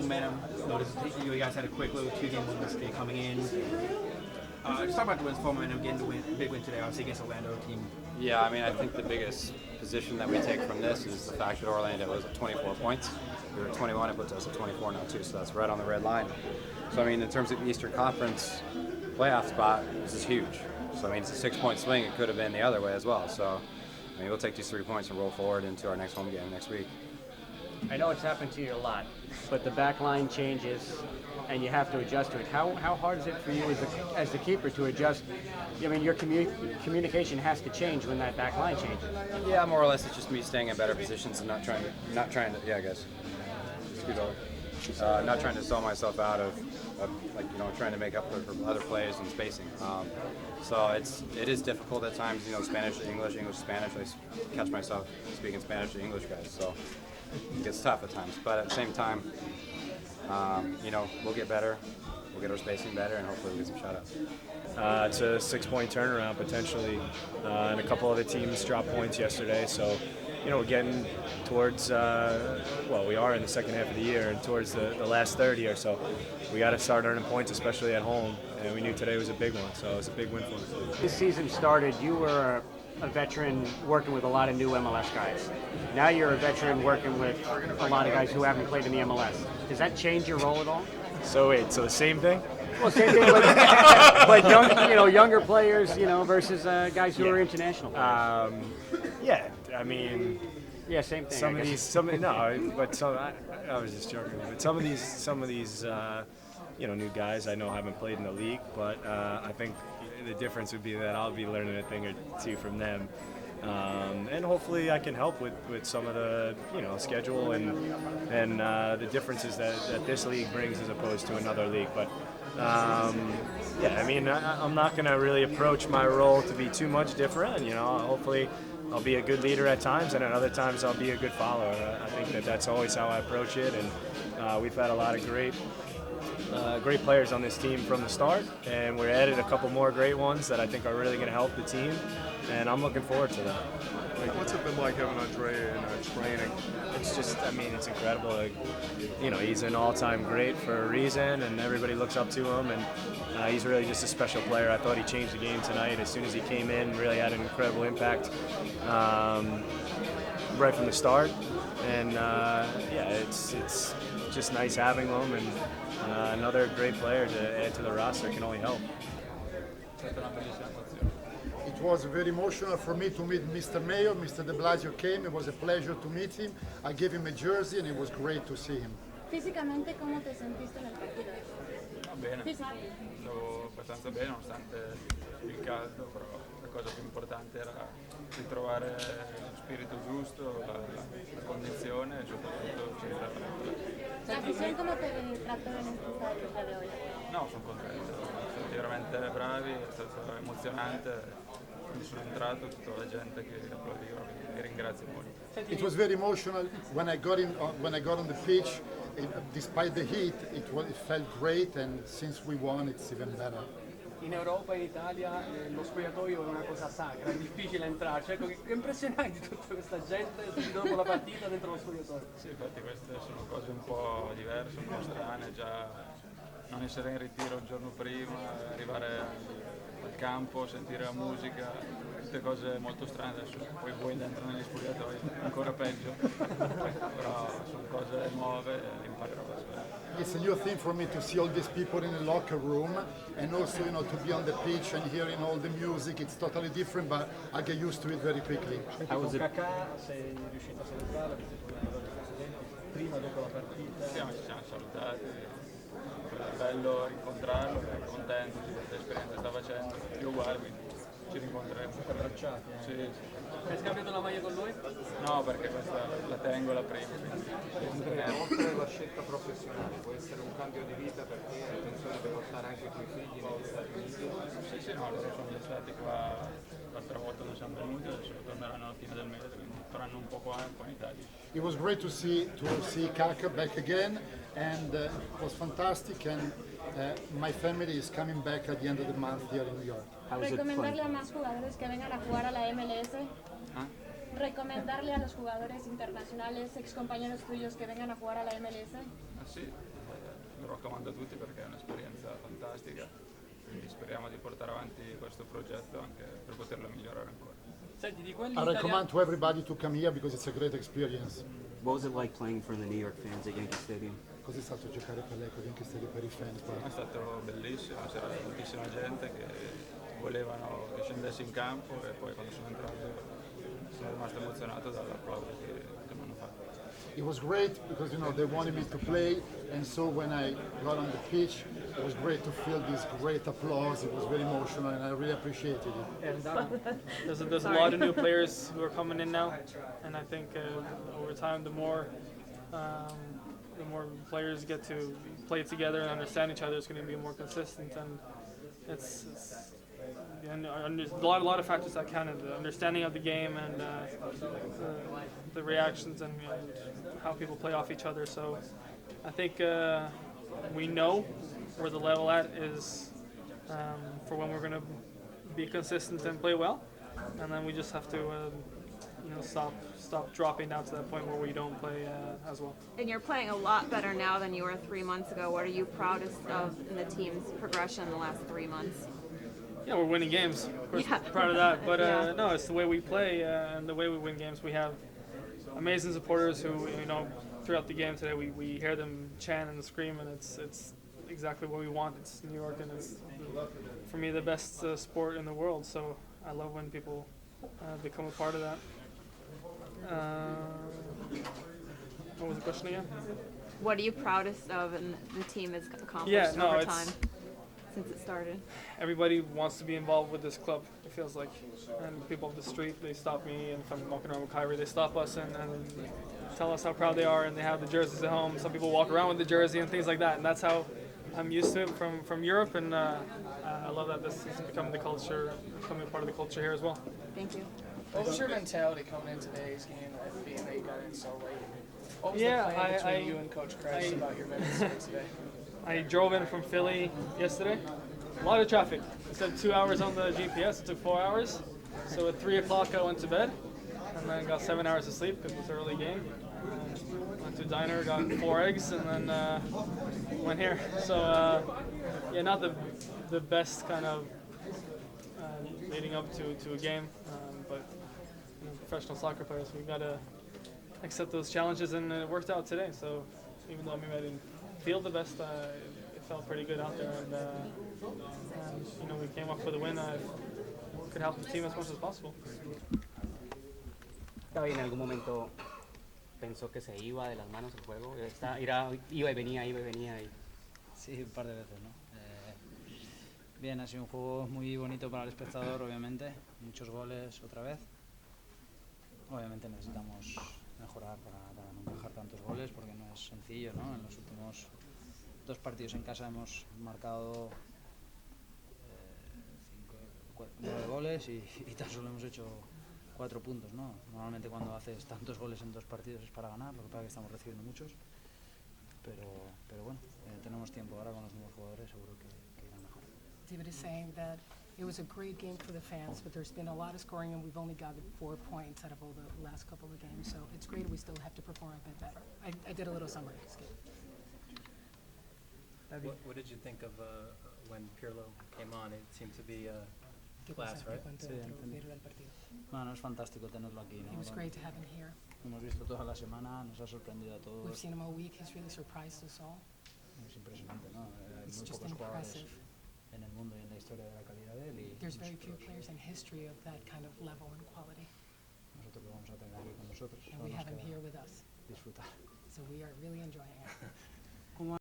momentum. Noticed you guys had a quick little 2-game win yesterday coming in. Just talk about the wins, momentum, getting the win, big win today, obviously against Orlando team. Yeah, I mean, I think the biggest position that we take from this is the fact that Orlando was at 24 points. We were at 21, it puts us at 24 now too, so that's right on the red line. So I mean, in terms of the Eastern Conference playoff spot, this is huge. So I mean, it's a 6-point swing. It could have been the other way as well. So I mean, we'll take these 3 points and roll forward into our next home game next week. I know it's happened to you a lot, but the back line changes and you have to adjust to it. How hard is it for you as the keeper to adjust? I mean, your communication has to change when that back line changes. Yeah, more or less it's just me staying in better positions and not trying to yeah, I guess. Scoot over. Not trying to sell myself out of like, you know, trying to make up for other plays and spacing. So it is difficult at times, you know, Spanish to English, English to Spanish. I catch myself speaking Spanish to English guys, so it gets tough at times. But at the same time, you know, we'll get better, we'll get our spacing better, and hopefully we'll get some shutouts. It's a 6-point turnaround potentially, and a couple other teams dropped points yesterday. So, you know, we're getting towards, well, we are in the second half of the year and towards the last third here. So we got to start earning points, especially at home. And we knew today was a big one, so it's a big win for us. This season started, you were a veteran working with a lot of new MLS guys. Now you're a veteran working with a lot of guys who haven't played in the MLS. Does that change your role at all? So wait, so the same thing? Well, same thing, but younger players, you know, versus guys who are international players. Yeah, I mean, yeah, same thing. Some of these, I was just joking. But some of these, you know, new guys I know haven't played in the league, but I think the difference would be that I'll be learning a thing or two from them. And hopefully I can help with some of the, you know, schedule and the differences that this league brings as opposed to another league. But yeah, I mean, I'm not going to really approach my role to be too much different. You know, hopefully I'll be a good leader at times, and at other times I'll be a good follower. I think that's always how I approach it, and we've had a lot of great players on this team from the start, and we're added a couple more great ones that I think are really going to help the team, and I'm looking forward to that. What's it been like having Andre in training? It's just, I mean, it's incredible. Like, you know, he's an all-time great for a reason, and everybody looks up to him, and he's really just a special player. I thought he changed the game tonight. As soon as he came in, really had an incredible impact right from the start, and yeah, it's just nice having him, and another great player to add to the roster can only help. It was very emotional for me to meet Mr. Mayor. Mr. de Blasio came. It was a pleasure to meet him. I gave him a jersey, and it was great to see him. Fisicamente, ¿cómo te sentiste nel partito? Bene, stavo abbastanza bene nonostante il caldo, però la cosa più importante era ritrovare lo spirito giusto, la condizione e soprattutto La afición, ¿cómo te trató en este estadio el día de hoy? No, sono contento, sono stati veramente bravi, è stato emozionante. Quando sono entrato, tutta la gente che applaudiva, vi ringrazio molto. It was very emotional when I got on the pitch. Despite the heat, it felt great, and since we won, it's even better. In Europa e in Italia lo spogliatoio è una cosa sacra, è difficile entrarci. Ecco, che impressionante tutta questa gente dopo la partita dentro lo spogliatoio. Sì, infatti queste sono cose un po' diverse, un po' strane, già non essere in ritiro il giorno prima, arrivare al campo, sentire la musica, tutte cose molto strane. Adesso poi voi dentro negli spogliatoi, ancora peggio, però sono cose nuove e imparerò. It's a new thing for me to see all these people in the locker room, and also, you know, to be on the pitch and hearing all the music. It's totally different, but I get used to it very quickly. Con Kakà sei riuscito a salutarla, prima dopo la partita? Sì, ci siamo salutati, è bello rincontrarlo, è contento di questa esperienza che sta facendo, io uguale, quindi ci rincontreremo. Abbracciati? Sì. Hai scambiato la maglia con lui? No, perché questa la tengo la prima. Oltre alla scelta professionale, può essere un cambio di vita per te, hai intenzione di portare anche i tuoi figli negli Stati Uniti? Sì, no, loro sono già stati qua l'altra volta non siamo venuti, adesso torneranno alla fine del mese, quindi faranno un po' qua e un po' in Italia. It was great to see Kaka back again, and it was fantastic. And my family is coming back at the end of the month here in New York. ¿Recomendarle a más jugadores que vengan a jugar a la MLS? ¿Recomendarle a los jugadores internacionales, excompañeros tuyos, que vengan a jugar a la MLS? Sì, lo raccomando a tutti perché è un'esperienza fantastica, quindi speriamo di portare avanti questo progetto anche per poterlo migliorare ancora. Senti, di quelli I recommend to everybody to come here because it's a great experience. What was it like playing for the New York fans at Yankee Stadium? Cos'è stato giocare per lei con Yankee Stadium per i fans qua? È stato bellissimo, c'era tantissima gente che volevano che scendessi in campo e poi quando sono entrato sono rimasto emozionato dall'applauso che mi hanno fatto. It was great because they wanted me to play, and so when I got on the pitch, it was great to feel this great applause. It was very emotional, and I really appreciated it. There's a lot of new players who are coming in now, and I think over time, the more players get to play together and understand each other, it's going to be more consistent. And there's a lot of factors that count: the understanding of the game and the reactions and how people play off each other. So I think we know where the level at is for when we're going to be consistent and play well, and then we just have to stop dropping down to that point where we don't play as well. And you're playing a lot better now than you were 3 months ago. What are you proudest of in the team's progression in the last 3 months? Yeah, we're winning games. Of course, Yeah. proud of that. But Yeah. no, it's the way we play and the way we win games. We have amazing supporters who, throughout the game today, we hear them chant and scream, and it's exactly what we want. It's New York, and it's, for me, the best sport in the world. So I love when people become a part of that. What was the question again? What are you proudest of and the team has accomplished Yeah, no, over it's- time since it started? Everybody wants to be involved with this club, it feels like. And people off the street, they stop me, and if I'm walking around with Kyrie, they stop us and tell us how proud they are, and they have the jerseys at home. Some people walk around with the jersey and things like that, and that's how I'm used to it from Europe, and I love that this is becoming the culture, becoming a part of the culture here as well. Thank you. What was your mentality coming in today's game, being that you got in so late? What was Yeah, the plan between I- you and Coach Kreis about your minutes here today? I drove in from Philly yesterday. A lot of traffic. It said 2 hours on the GPS. It took 4 hours. So at 3 o'clock I went to bed, and then got 7 hours of sleep because it was an early game. Went to a diner, got 4 eggs, and then went here. So yeah, not the best kind of leading up to a game, but professional soccer players, we've got to accept those challenges, and it worked out today. So even though maybe I didn't feel the best, it felt pretty good out there, and we came up with a win. I could help the team as much as possible. Gaby, en algún momento pensó que se iba de las manos el juego. Iba y venía. Sí, un par de veces, ¿no? Bien, ha sido un juego muy bonito para el espectador, obviamente. Muchos goles otra vez. Obviamente necesitamos mejorar para no encajar tantos goles porque no es sencillo, ¿no? En los últimos 2 partidos en casa hemos marcado 9 goles y tan solo hemos hecho 4 puntos, ¿no? Normalmente cuando haces tantos goles en 2 partidos es para ganar, lo que pasa es que estamos recibiendo muchos, pero bueno, tenemos tiempo ahora con los nuevos jugadores, seguro que irán mejor. David is saying that it was a great game for the fans, but there's been a lot of scoring and we've only gotten 4 points out of all the last couple of games, so it's great we still have to perform a bit better. I did a little summary skip. What did you think of when Pirlo came on? It seemed to be class, right? Sí, entendí. Bueno, es fantástico tenerlo aquí, ¿no? It was great to have him here. Hemos visto toda la semana, nos ha sorprendido a todos. We've seen him all week, he's really surprised us all. Es impresionante, ¿no? Hay It's muy just pocos jugadores impressive. en el mundo y en la historia de la calidad de él. There's very few players in history of that kind of level and quality. Nosotros lo vamos a tener aquí con nosotros. And Solo we nos have him queda here with us. disfrutar. So we are really enjoying it.